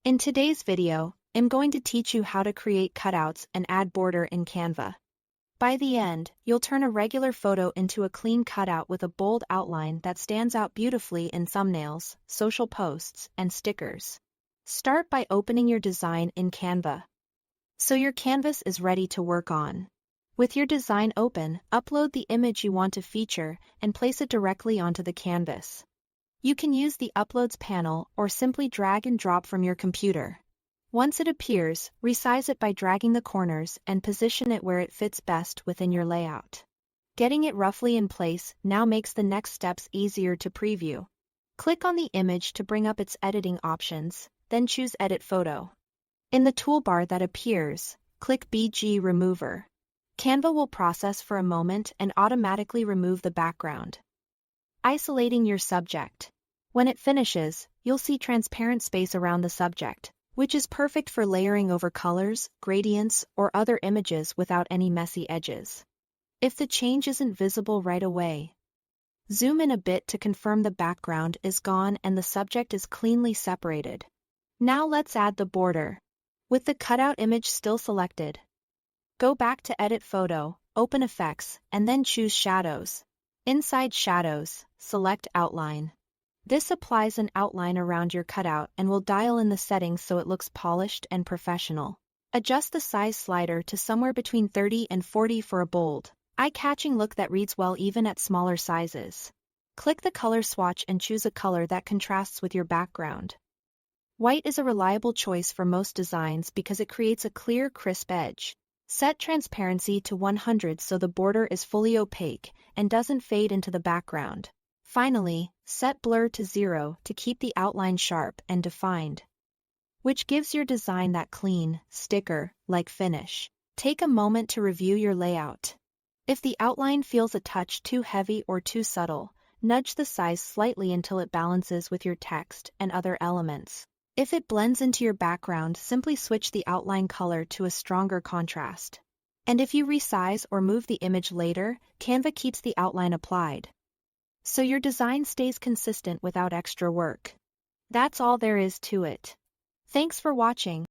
In today's video, I'm going to teach you how to create cutouts and add border in Canva. By the end, you'll turn a regular photo into a clean cutout with a bold outline that stands out beautifully in thumbnails, social posts, and stickers. Start by opening your design in Canva. So your canvas is ready to work on. With your design open, upload the image you want to feature and place it directly onto the canvas. You can use the Uploads panel or simply drag and drop from your computer. Once it appears, resize it by dragging the corners and position it where it fits best within your layout. Getting it roughly in place now makes the next steps easier to preview. Click on the image to bring up its editing options, then choose Edit Photo. In the toolbar that appears, click BG Remover. Canva will process for a moment and automatically remove the background. Isolating your subject. When it finishes, you'll see transparent space around the subject, which is perfect for layering over colors, gradients, or other images without any messy edges. If the change isn't visible right away, zoom in a bit to confirm the background is gone and the subject is cleanly separated. Now let's add the border. With the cutout image still selected, go back to Edit Photo, open Effects, and then choose Shadows. Inside Shadows, select Outline. This applies an outline around your cutout and will dial in the settings so it looks polished and professional. Adjust the size slider to somewhere between 30 and 40 for a bold, eye-catching look that reads well even at smaller sizes. Click the color swatch and choose a color that contrasts with your background. White is a reliable choice for most designs because it creates a clear, crisp edge. Set transparency to 100 so the border is fully opaque and doesn't fade into the background. Finally, set blur to 0 to keep the outline sharp and defined, which gives your design that clean, sticker-like finish. Take a moment to review your layout. If the outline feels a touch too heavy or too subtle, nudge the size slightly until it balances with your text and other elements. If it blends into your background, simply switch the outline color to a stronger contrast. And if you resize or move the image later, Canva keeps the outline applied, so your design stays consistent without extra work. That's all there is to it. Thanks for watching.